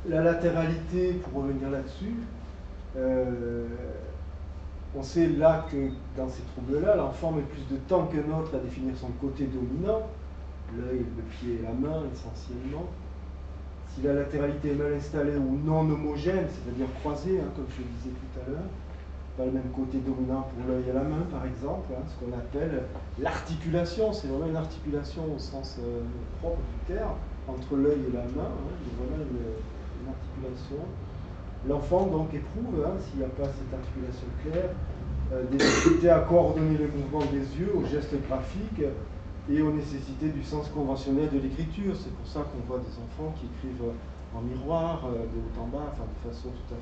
La latéralité, pour revenir là-dessus, on sait là que dans ces troubles-là, l'enfant met plus de temps qu'un autre à définir son côté dominant, l'œil, le pied et la main essentiellement. Si la latéralité est mal installée ou non homogène, c'est-à-dire croisée, comme je le disais tout à l'heure, pas le même côté dominant pour l'œil et la main par exemple, ce qu'on appelle l'articulation, c'est vraiment une articulation au sens propre du terme, entre l'œil et la main, il y a vraiment une articulation. L'enfant donc éprouve, s'il n'y a pas cette articulation claire, des difficultés à coordonner le mouvement des yeux aux gestes graphiques et aux nécessités du sens conventionnel de l'écriture. C'est pour ça qu'on voit des enfants qui écrivent en miroir, de haut en bas, enfin de façon tout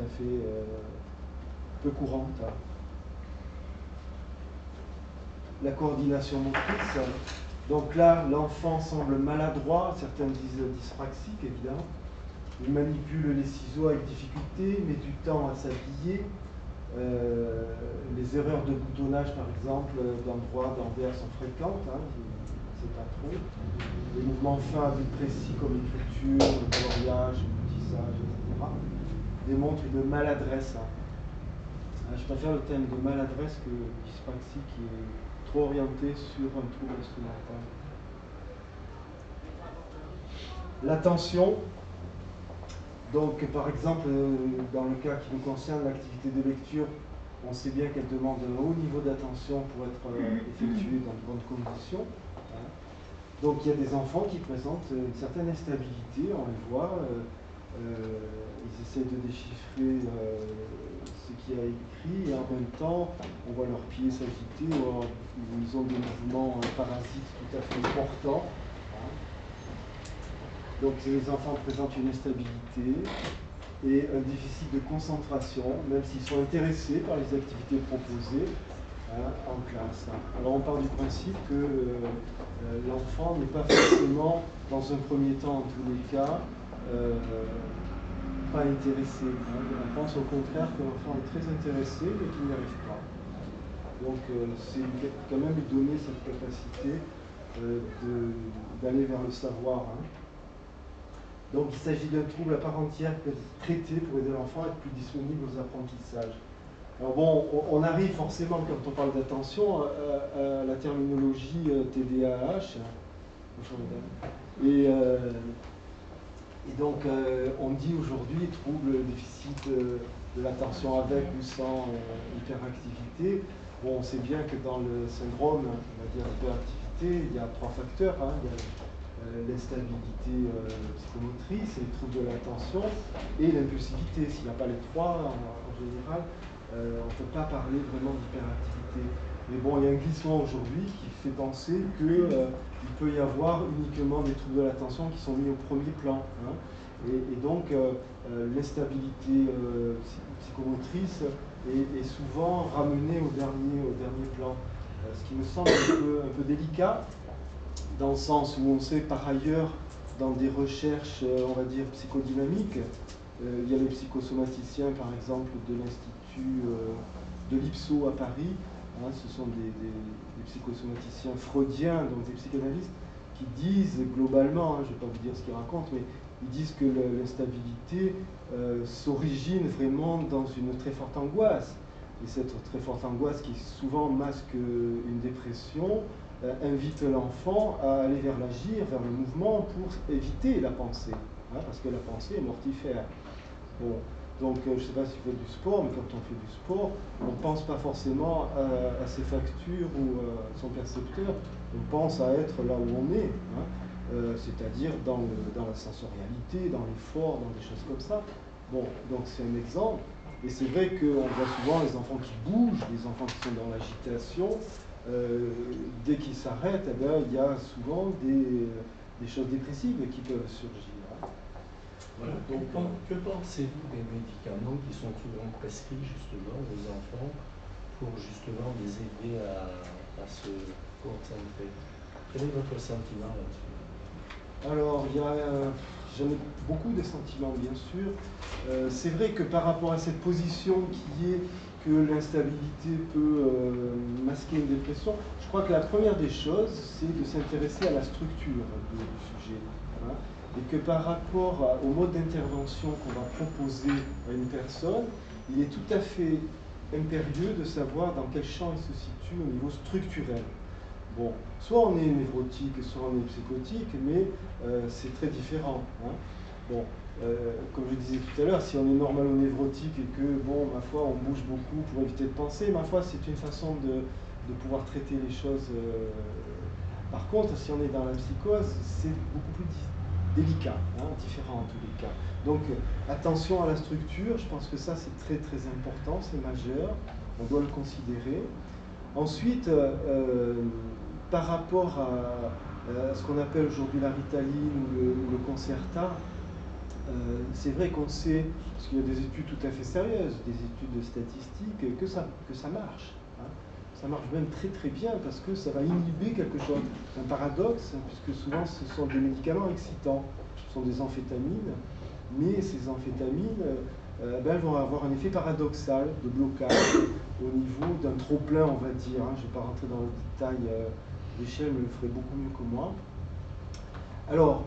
à fait peu courante. La coordination motrice. Donc là, l'enfant semble maladroit, certains disent dyspraxique évidemment. Il manipule les ciseaux avec difficulté, met du temps à s'habiller. Les erreurs de boutonnage, par exemple, d'endroit, d'envers sont fréquentes, on ne sait pas trop. Les mouvements fins à but précis comme l'écriture, le coloriage, le tissage, etc., démontrent une maladresse. Je préfère le thème de maladresse que dyspraxie qui est trop orienté sur un trouble instrumental. L'attention. Donc, par exemple, dans le cas qui nous concerne, l'activité de lecture, on sait bien qu'elle demande un haut niveau d'attention pour être effectuée dans de bonnes conditions. Donc, il y a des enfants qui présentent une certaine instabilité, on les voit, ils essaient de déchiffrer ce qu'il y a écrit, et en même temps, on voit leurs pieds s'agiter, ou ils ont des mouvements parasites tout à fait importants. Donc les enfants présentent une instabilité et un déficit de concentration, même s'ils sont intéressés par les activités proposées en classe. Alors on part du principe que l'enfant n'est pas forcément, dans un premier temps en tous les cas, pas intéressé. On pense au contraire que l'enfant est très intéressé mais qu'il n'y arrive pas. Donc c'est quand même lui donner cette capacité d'aller vers le savoir. Donc il s'agit d'un trouble à part entière qui peut être traité pour aider l'enfant à être plus disponible aux apprentissages. Alors bon, on arrive forcément, quand on parle d'attention, à la terminologie TDAH. Et donc on dit aujourd'hui trouble déficit de l'attention avec ou sans hyperactivité. Bon, on sait bien que dans le syndrome, on va dire hyperactivité, il y a trois facteurs. Il y a l'instabilité psychomotrice, les troubles de l'attention et l'impulsivité. S'il n'y a pas les trois, en général, on ne peut pas parler vraiment d'hyperactivité. Mais bon, il y a un glissement aujourd'hui qui fait penser qu'il peut y avoir uniquement des troubles de l'attention qui sont mis au premier plan. Et donc, l'instabilité psychomotrice est souvent ramenée au dernier plan. Ce qui me semble un peu délicat, dans le sens où on sait par ailleurs, dans des recherches, on va dire, psychodynamiques, il y a les psychosomaticiens, par exemple, de l'Institut de l'IPSO à Paris, ce sont des psychosomaticiens freudiens, donc des psychanalystes, qui disent globalement, je ne vais pas vous dire ce qu'ils racontent, mais ils disent que l'instabilité s'origine vraiment dans une très forte angoisse. Et cette très forte angoisse qui souvent masque une dépression, invite l'enfant à aller vers l'agir, vers le mouvement pour éviter la pensée, parce que la pensée est mortifère. Bon, donc je ne sais pas si vous faites du sport, mais quand on fait du sport, on ne pense pas forcément à ses factures ou à son percepteur, on pense à être là où on est, c'est-à-dire dans la sensorialité, dans l'effort, dans des choses comme ça. Bon, donc c'est un exemple, et c'est vrai qu'on voit souvent les enfants qui bougent, les enfants qui sont dans l'agitation. Dès qu'ils s'arrêtent, il y a souvent des choses dépressives qui peuvent surgir. Voilà. Donc, que pensez-vous des médicaments qui sont souvent prescrits justement aux enfants pour justement les aider à se concentrer? Quel est votre sentiment là-dessus? Alors, j'en ai beaucoup de sentiments, bien sûr. C'est vrai que par rapport à cette position qui est que l'instabilité peut masquer une dépression, je crois que la première des choses, c'est de s'intéresser à la structure du sujet. et que par rapport au mode d'intervention qu'on va proposer à une personne, il est tout à fait impérieux de savoir dans quel champ il se situe au niveau structurel. Bon, soit on est névrotique, soit on est psychotique, mais c'est très différent. Hein. Bon, comme je disais tout à l'heure, si on est normalo-névrotique et que, bon, ma foi, on bouge beaucoup pour éviter de penser, ma foi, c'est une façon de pouvoir traiter les choses. Par contre, si on est dans la psychose, c'est beaucoup plus délicat, hein, différent en tous les cas. Donc, attention à la structure, je pense que ça, c'est très très important, c'est majeur, on doit le considérer. Ensuite, par rapport à ce qu'on appelle aujourd'hui la Ritaline ou le Concerta, c'est vrai qu'on sait, parce qu'il y a des études tout à fait sérieuses, des études statistiques, que ça marche. Hein. Ça marche même très très bien parce que ça va inhiber quelque chose. C'est un paradoxe, puisque souvent ce sont des médicaments excitants, ce sont des amphétamines, mais ces amphétamines, elles vont avoir un effet paradoxal de blocage au niveau d'un trop-plein, on va dire. Hein. Je ne vais pas rentrer dans le détail, Michel me le ferait beaucoup mieux que moi. Alors,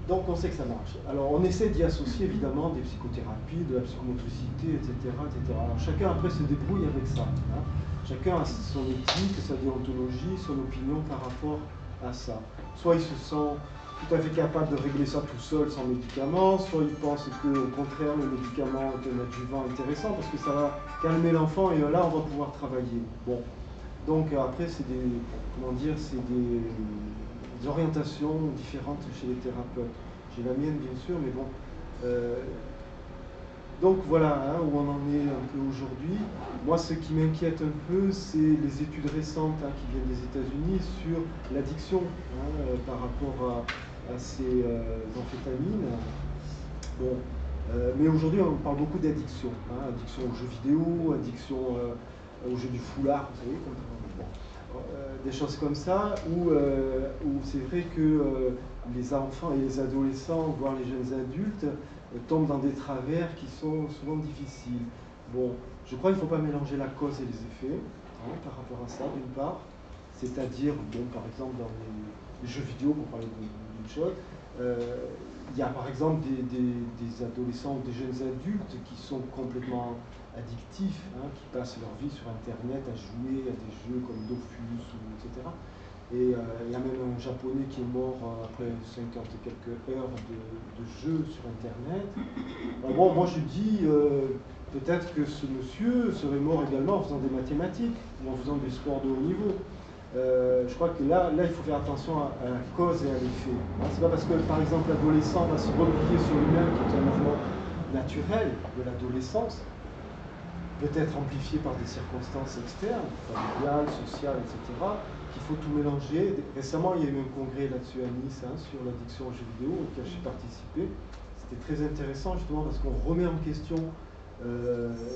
donc on sait que ça marche. Alors on essaie d'y associer évidemment des psychothérapies, de la psychomotricité, etc. etc. Alors chacun après se débrouille avec ça. Hein. Chacun a son éthique, sa déontologie, son opinion par rapport à ça. Soit il se sent tout à fait capable de régler ça tout seul sans médicament, soit il pense qu'au contraire le médicament est un adjuvant intéressant parce que ça va calmer l'enfant et là on va pouvoir travailler. Bon. Donc après c'est des, comment dire, c'est des orientations différentes chez les thérapeutes. J'ai la mienne bien sûr, mais bon. Donc voilà hein, où on en est un peu aujourd'hui. Moi ce qui m'inquiète un peu, c'est les études récentes hein, qui viennent des États-Unis sur l'addiction hein, par rapport à ces amphétamines. Bon, mais aujourd'hui on parle beaucoup d'addiction. Hein, addiction aux jeux vidéo, addiction au jeu du foulard, vous savez, des choses comme ça, où c'est vrai que les enfants et les adolescents, voire les jeunes adultes, tombent dans des travers qui sont souvent difficiles. Bon, je crois qu'il ne faut pas mélanger la cause et les effets hein, par rapport à ça, d'une part. C'est-à-dire, bon, par exemple, dans les jeux vidéo, pour parler d'une chose, il y a par exemple des adolescents ou des jeunes adultes qui sont complètement addictifs, hein, qui passent leur vie sur Internet à jouer à des jeux comme Dofus, etc. Et il y a même un japonais qui est mort après 50 et quelques heures de jeu sur Internet. Bon, moi je dis, peut-être que ce monsieur serait mort également en faisant des mathématiques ou en faisant des sports de haut niveau. Je crois que là, il faut faire attention à la cause et à l'effet. C'est pas parce que, par exemple, l'adolescent va se replier sur lui-même, qui est un mouvement naturel de l'adolescence, peut-être amplifié par des circonstances externes, familiales, sociales, etc., qu'il faut tout mélanger. Récemment, il y a eu un congrès là-dessus à Nice, hein, sur l'addiction aux jeux vidéo, auquel j'ai participé. C'était très intéressant, justement, parce qu'on remet en question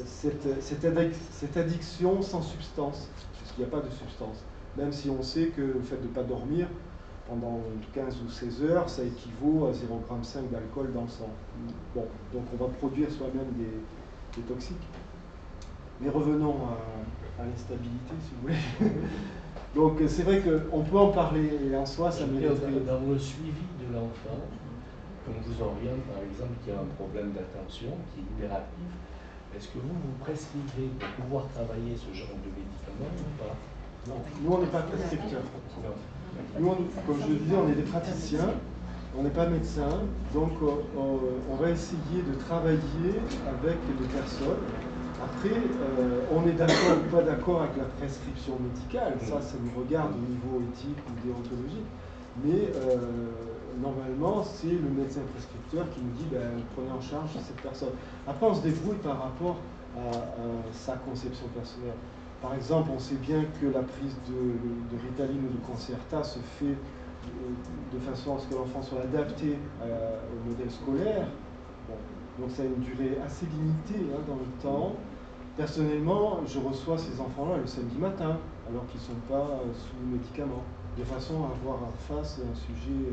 cette addiction sans substance, puisqu'il n'y a pas de substance. Même si on sait que le fait de ne pas dormir pendant 15 ou 16 heures, ça équivaut à 0,5 g d'alcool dans le sang. Bon, donc on va produire soi-même des toxiques. Mais revenons à l'instabilité, si vous voulez. Donc c'est vrai qu'on peut en parler, et en soi, ça mériterait... Dans le suivi de l'enfant, qu'on vous oriente, par exemple, qui a un problème d'attention, qui est hyperactif, est-ce que vous prescrivez pour pouvoir travailler ce genre de médicaments ou pas? Non, nous on n'est pas prescripteurs. Nous, comme je le disais, on est des praticiens, on n'est pas médecins, donc on va essayer de travailler avec les personnes. Après, on est d'accord ou pas d'accord avec la prescription médicale, ça nous regarde au niveau éthique ou déontologique, mais normalement, c'est le médecin prescripteur qui nous dit prenez en charge cette personne. Après, on se débrouille par rapport à sa conception personnelle. Par exemple, on sait bien que la prise de Ritaline ou de Concerta se fait de façon à ce que l'enfant soit adapté au modèle scolaire. Bon, donc ça a une durée assez limitée hein, dans le temps. Personnellement, je reçois ces enfants-là le samedi matin, alors qu'ils ne sont pas sous médicaments, de façon à avoir en face un sujet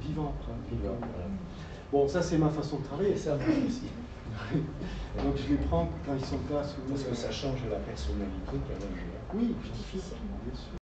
vivant. Bon, ça c'est ma façon de travailler. Ça marche aussi. Donc je les prends quand ils ne sont pas sous... Parce que ça change la personnalité quand même. Oui, bien sûr.